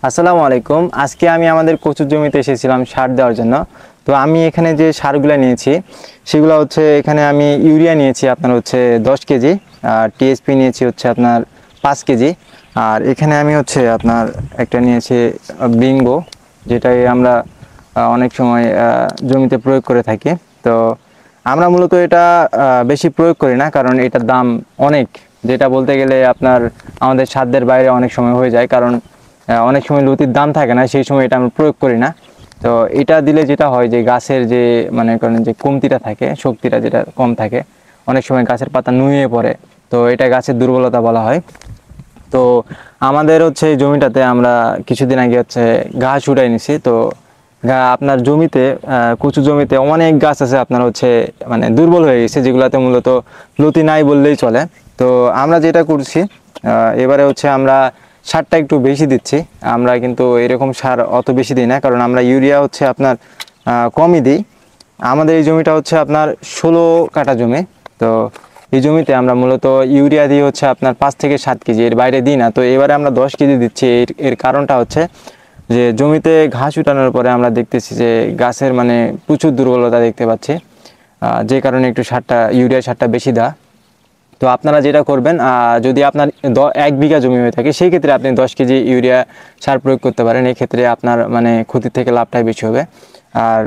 আসসালামু আলাইকুম। আজকে আমি আমাদের কচুর জমিতে এসেছিলাম সার দেওয়ার জন্য। তো আমি এখানে যে সারগুলো নিয়েছি সেগুলো হচ্ছে, এখানে আমি ইউরিয়া নিয়েছি আপনার হচ্ছে 10 কেজি, আর টিএসপি নিয়েছি হচ্ছে আপনার 5 কেজি, আর এখানে আমি হচ্ছে আপনার একটা নিয়েছি বিঙ্গো, যেটাই আমরা অনেক সময় জমিতে প্রয়োগ করে থাকি। তো আমরা মূলত এটা বেশি প্রয়োগ করি না, কারণ এটার দাম অনেক, যেটা বলতে গেলে আপনার আমাদের সাধ্যের বাইরে অনেক সময় হয়ে যায়, কারণ অনেক সময় লতির দাম থাকে না, সেই সময় এটা আমরা প্রয়োগ করি না। তো এটা দিলে যেটা হয় যে গাছের যে মানে কারণ যে কমতিটা থাকে, শক্তিটা যেটা কম থাকে, অনেক সময় গাছের পাতা নুয়ে পড়ে, তো এটা গাছের দুর্বলতা বলা হয়। তো আমাদের হচ্ছে এই জমিটাতে আমরা কিছুদিন আগে হচ্ছে ঘাস উঠাই নিছি। তো আপনার জমিতে কচু জমিতে অনেক গাছ আছে আপনার হচ্ছে মানে দুর্বল হয়ে গেছে, যেগুলোতে মূলত লতি নাই বললেই চলে। তো আমরা যেটা করছি এবারে হচ্ছে আমরা সারটা একটু বেশি দিচ্ছি। আমরা কিন্তু এরকম সার অত বেশি দিই না, কারণ আমরা ইউরিয়া হচ্ছে আপনার কমই দিই। আমাদের এই জমিটা হচ্ছে আপনার 16 কাঠা জমি। তো এই জমিতে আমরা মূলত ইউরিয়া দিয়ে হচ্ছে আপনার 5 থেকে 7 কেজি, এর বাইরে দিই না। তো এবারে আমরা 10 কেজি দিচ্ছি। এর কারণটা হচ্ছে যে জমিতে ঘাস উঠানোর পরে আমরা দেখতেছি যে গাছের মানে প্রচুর দুর্বলতা দেখতে পাচ্ছি, যে কারণে একটু ইউরিয়া সারটা বেশি দেওয়া। তো আপনারা যেটা করবেন, যদি আপনার 1 বিঘা জমি হয়ে থাকে, সেই ক্ষেত্রে আপনি 10 কেজি ইউরিয়া সার প্রয়োগ করতে পারেন। এই ক্ষেত্রে আপনার মানে ক্ষতির থেকে লাভটাই বেশি হবে। আর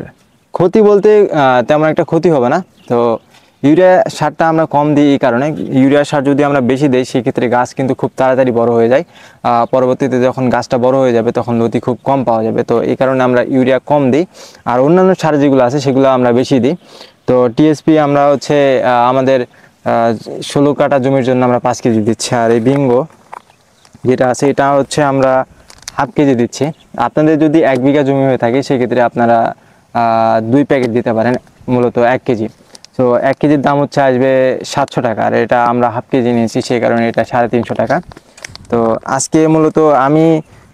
ক্ষতি বলতে তেমন একটা ক্ষতি হবে না। তো ইউরিয়া সারটা আমরা কম দিই এই কারণে, ইউরিয়া সার যদি আমরা বেশি দিই সেক্ষেত্রে গাছ কিন্তু খুব তাড়াতাড়ি বড় হয়ে যায়। পরবর্তীতে যখন গাছটা বড় হয়ে যাবে তখন লতি খুব কম পাওয়া যাবে। তো এই কারণে আমরা ইউরিয়া কম দিই, আর অন্যান্য সার যেগুলো আছে সেগুলো আমরা বেশি দিই। তো টিএসপি আমরা হচ্ছে আমাদের 16 কাঠা জমির জন্য আমরা 5 কেজি দিচ্ছি, আর এই বিঙ্গো যেটা আছে এটা হচ্ছে আমরা হাফ কেজি দিচ্ছি। আপনাদের যদি 1 বিঘা জমি হয়ে থাকে সেক্ষেত্রে আপনারা 2 প্যাকেট দিতে পারেন, মূলত 1 কেজি। তো 1 কেজির দাম হচ্ছে আসবে 700 টাকা, আর এটা আমরা হাফ কেজি নিয়েছি, সেই কারণে এটা 350 টাকা। তো আজকে মূলত আমি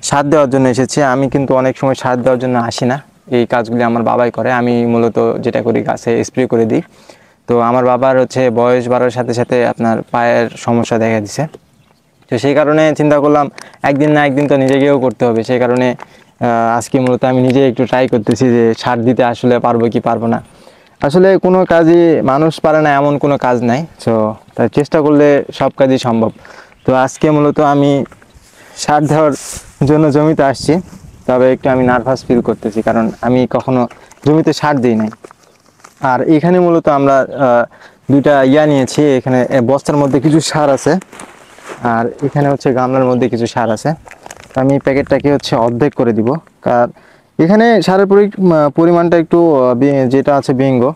সার দেওয়ার জন্য এসেছি। আমি কিন্তু অনেক সময় সার দেওয়ার জন্য আসি না, এই কাজগুলি আমার বাবাই করে। আমি মূলত যেটা করি গাছে স্প্রে করে দিই। তো আমার বাবার হচ্ছে বয়স বাড়ার সাথে সাথে আপনার পায়ের সমস্যা দেখা দিছে। তো সেই কারণে চিন্তা করলাম একদিন না একদিন তো নিজেকেও করতে হবে। সেই কারণে আজকে মূলত আমি নিজে একটু ট্রাই করতেছি যে সার দিতে আসলে পারবো কি পারবো না। আসলে কোনো কাজই মানুষ পারে না এমন কোনো কাজ নাই। তো তাই চেষ্টা করলে সব কাজই সম্ভব। তো আজকে মূলত আমি সার দেওয়ার জন্য জমিতে আসছি, তবে একটু আমি নার্ভাস ফিল করতেছি, কারণ আমি কখনো জমিতে সার দিই নাই। আর এখানে মূলত আমরা দুইটা নিয়েছি। এখানে বস্তার মধ্যে কিছু সার আছে, আর এখানে হচ্ছে গামলার মধ্যে কিছু সার আছে। তো আমি প্যাকেটটাকে হচ্ছে অর্ধেক করে দিব, কারণ এখানে সারের পরিমাণটা একটু যেটা আছে বিঙ্গো,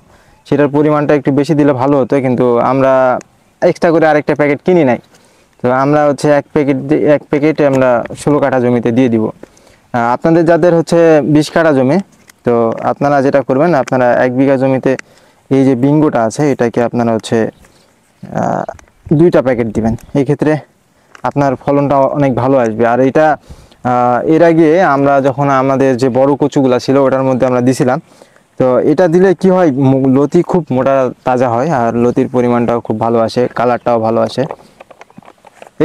সেটার পরিমাণটা একটু বেশি দিলে ভালো হতো, কিন্তু আমরা এক্সট্রা করে আরেকটা প্যাকেট কিনি নাই। তো আমরা হচ্ছে এক প্যাকেটে আমরা 16 কাঠা জমিতে দিয়ে দিব। আপনাদের যাদের হচ্ছে 20 কাঠা জমি, তো আপনারা যেটা করবেন, আপনারা 1 বিঘা জমিতে এই যে বিঙ্গোটা আছে এটাকে আপনারা হচ্ছে 2টা প্যাকেট দিবেন। এই ক্ষেত্রে আপনার ফলনটা অনেক ভালো আসবে। আর এটা এর আগে আমরা যখন আমাদের যে বড় কচুগুলা ছিল ওটার মধ্যে আমরা দিছিলাম। তো এটা দিলে কি হয়, লতি খুব মোটা তাজা হয়, আর লতির পরিমাণটাও খুব ভালো আসে, কালারটাও ভালো আসে।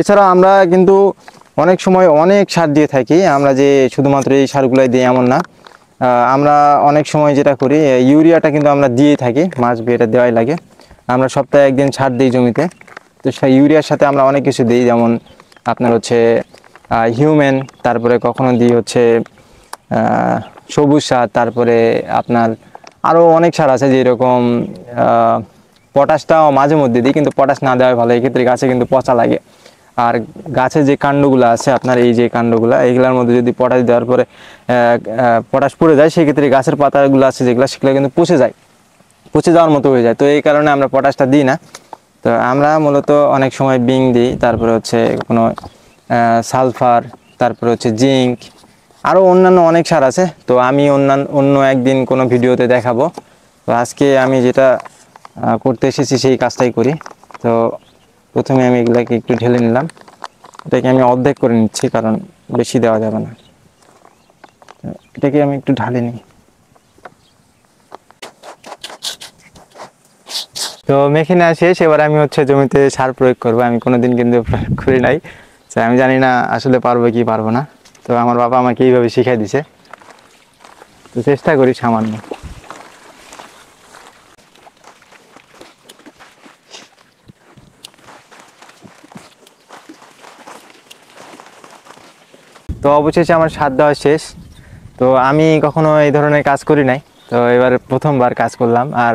এছাড়া আমরা কিন্তু অনেক সময় অনেক সার দিয়ে থাকি। আমরা যে শুধুমাত্র এই সারগুলাই দিই এমন না, আমরা অনেক সময় যেটা করি, ইউরিয়াটা কিন্তু আমরা দিয়েই থাকি, মাস্ট বি, এটা দেওয়াই লাগে। আমরা সপ্তাহে একদিন সার দিই জমিতে। তো সেই ইউরিয়ার সাথে আমরা অনেক কিছু দিই, যেমন আপনার হচ্ছে হিউম্যান, তারপরে কখনো দিই হচ্ছে সবুজ সার, তারপরে আপনার আরও অনেক সার আছে, যেরকম পটাশটাও মাঝে মধ্যে দিই, কিন্তু পটাশ না দেওয়াই ভালো। এক্ষেত্রে গাছে কিন্তু পচা লাগে। আর গাছের যে কাণ্ডগুলো আছে আপনার, এই যে কাণ্ডগুলো, এইগুলোর মধ্যে যদি পটাশ দেওয়ার পরে পটাশ পড়ে যায়, সেক্ষেত্রে গাছের পাতাগুলো আছে যেগুলো, সেগুলো কিন্তু পচে যাওয়ার মতো হয়ে যায়। তো এই কারণে আমরা পটাশটা দিই না। তো আমরা মূলত অনেক সময় বিং দিই, তারপরে হচ্ছে কোনো সালফার, তারপরে হচ্ছে জিঙ্ক, আরও অন্যান্য অনেক সার আছে। তো আমি অন্য একদিন কোনো ভিডিওতে দেখাবো। তো আজকে আমি যেটা করতে এসেছি সেই কাজটাই করি। তো প্রথমে আমি এগুলাকে একটু ঢেলে নিলাম। এটাকে আমি অর্ধেক করে নিচ্ছি, কারণ বেশি দেওয়া যাবে না। এটাকে আমি একটু ঢালে নিই। তো মেখে নেওয়া শেষ। এবার আমি হচ্ছে জমিতে সার প্রয়োগ করবো। আমি কোনোদিন কিন্তু প্রয়োগ করি নাই, আমি জানি না আসলে পারবো কি পারবো না। তো আমার বাবা আমাকে এইভাবে শিখাই দিছে, তো চেষ্টা করি সামান্য। তো অবশেষে আমার স্বাদ দেওয়া শেষ। তো আমি কখনো এই ধরনের কাজ করি নাই, তো এবার প্রথমবার কাজ করলাম। আর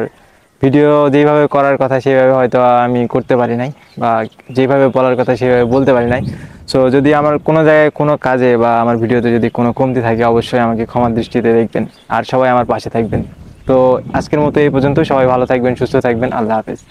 ভিডিও যেভাবে করার কথা সেভাবে হয়তো আমি করতে পারি নাই, বা যেভাবে বলার কথা সেভাবে বলতে পারি নাই। সো যদি আমার কোনো জায়গায় কোনো কাজে বা আমার ভিডিওতে যদি কোনো কমতি থাকে, অবশ্যই আমাকে ক্ষমার দৃষ্টিতে দেখবেন, আর সবাই আমার পাশে থাকবেন। তো আজকের মতো এই পর্যন্ত। সবাই ভালো থাকবেন, সুস্থ থাকবেন। আল্লাহ হাফেজ।